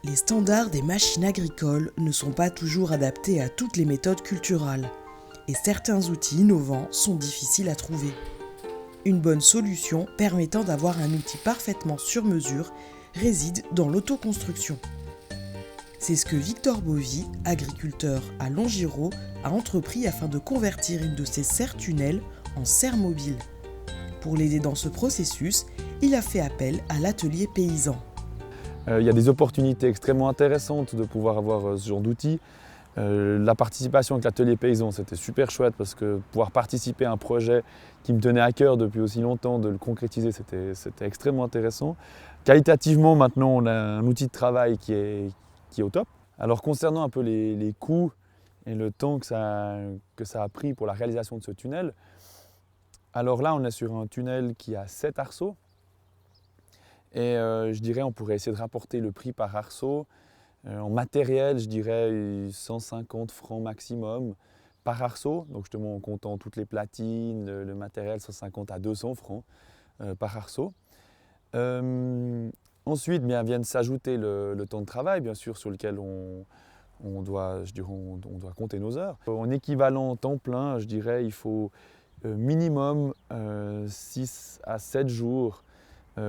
Les standards des machines agricoles ne sont pas toujours adaptés à toutes les méthodes culturales, et certains outils innovants sont difficiles à trouver. Une bonne solution permettant d'avoir un outil parfaitement sur mesure réside dans l'autoconstruction. C'est ce que Victor Bovy, agriculteur à Longiro, a entrepris afin de convertir une de ses serres tunnels en serre mobile. Pour l'aider dans ce processus, il a fait appel à l'atelier paysan. Il y a des opportunités extrêmement intéressantes de pouvoir avoir ce genre d'outils. La participation avec l'atelier paysan, c'était super chouette parce que pouvoir participer à un projet qui me tenait à cœur depuis aussi longtemps, de le concrétiser, c'était extrêmement intéressant. Qualitativement, maintenant, on a un outil de travail qui est au top. Alors concernant un peu les coûts et le temps que ça a pris pour la réalisation de ce tunnel, alors là, on est sur un tunnel qui a 7 arceaux. Et je dirais on pourrait essayer de rapporter le prix par arceau. En matériel, je dirais 150 francs maximum par arceau. Donc justement en comptant toutes les platines, le matériel, 150 à 200 francs par arceau. Ensuite, bien, viennent s'ajouter le temps de travail, bien sûr, sur lequel on doit compter nos heures. En équivalent temps plein, je dirais il faut minimum 6 à 7 jours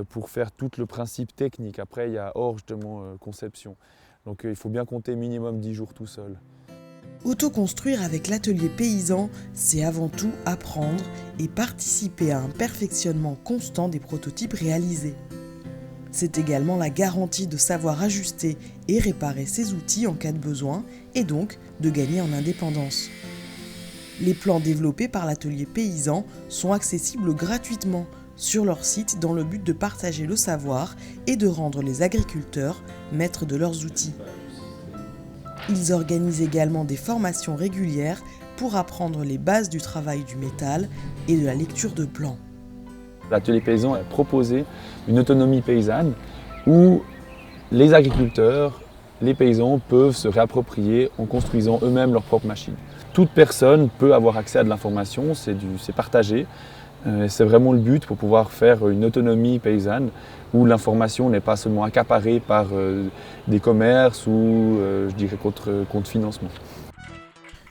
pour faire tout le principe technique. Après, il y a hors justement conception. Donc il faut bien compter minimum 10 jours tout seul. Autoconstruire avec l'atelier paysan, c'est avant tout apprendre et participer à un perfectionnement constant des prototypes réalisés. C'est également la garantie de savoir ajuster et réparer ses outils en cas de besoin et donc de gagner en indépendance. Les plans développés par l'atelier paysan sont accessibles gratuitement sur leur site dans le but de partager le savoir et de rendre les agriculteurs maîtres de leurs outils. Ils organisent également des formations régulières pour apprendre les bases du travail du métal et de la lecture de plans. L'atelier paysan a proposé une autonomie paysanne où les agriculteurs, les paysans peuvent se réapproprier en construisant eux-mêmes leurs propres machines. Toute personne peut avoir accès à de l'information, c'est partagé. C'est vraiment le but pour pouvoir faire une autonomie paysanne où l'information n'est pas seulement accaparée par des commerces ou je dirais contre financement.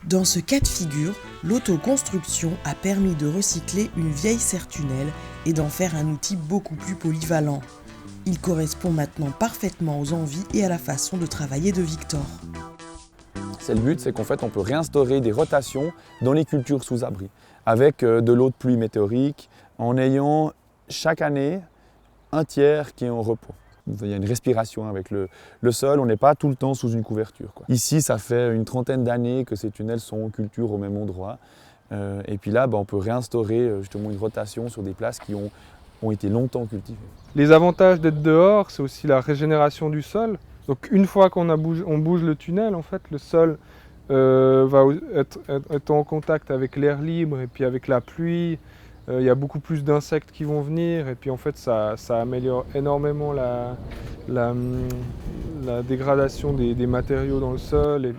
Dans ce cas de figure, l'autoconstruction a permis de recycler une vieille serre tunnel et d'en faire un outil beaucoup plus polyvalent. Il correspond maintenant parfaitement aux envies et à la façon de travailler de Victor. C'est le but, c'est qu'en fait on peut réinstaurer des rotations dans les cultures sous abri avec de l'eau de pluie météorique en ayant chaque année un tiers qui est en repos. Il y a une respiration avec le sol, on n'est pas tout le temps sous une couverture, quoi. Ici, ça fait une trentaine d'années que ces tunnels sont en culture au même endroit. Et puis là, on peut réinstaurer justement une rotation sur des places qui ont été longtemps cultivées. Les avantages d'être dehors, c'est aussi la régénération du sol. Donc une fois on bouge le tunnel, en fait, le sol va être en contact avec l'air libre et puis avec la pluie. Il y a beaucoup plus d'insectes qui vont venir et puis en fait ça améliore énormément la dégradation des matériaux dans le sol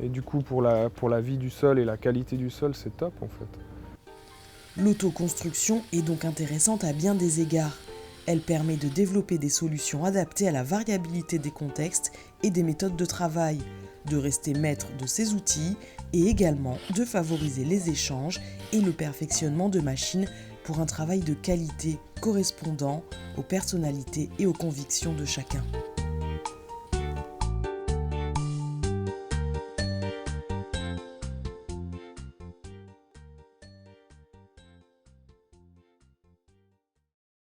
et du coup pour la vie du sol et la qualité du sol, c'est top en fait. L'autoconstruction est donc intéressante à bien des égards. Elle permet de développer des solutions adaptées à la variabilité des contextes et des méthodes de travail, de rester maître de ses outils et également de favoriser les échanges et le perfectionnement de machines pour un travail de qualité correspondant aux personnalités et aux convictions de chacun.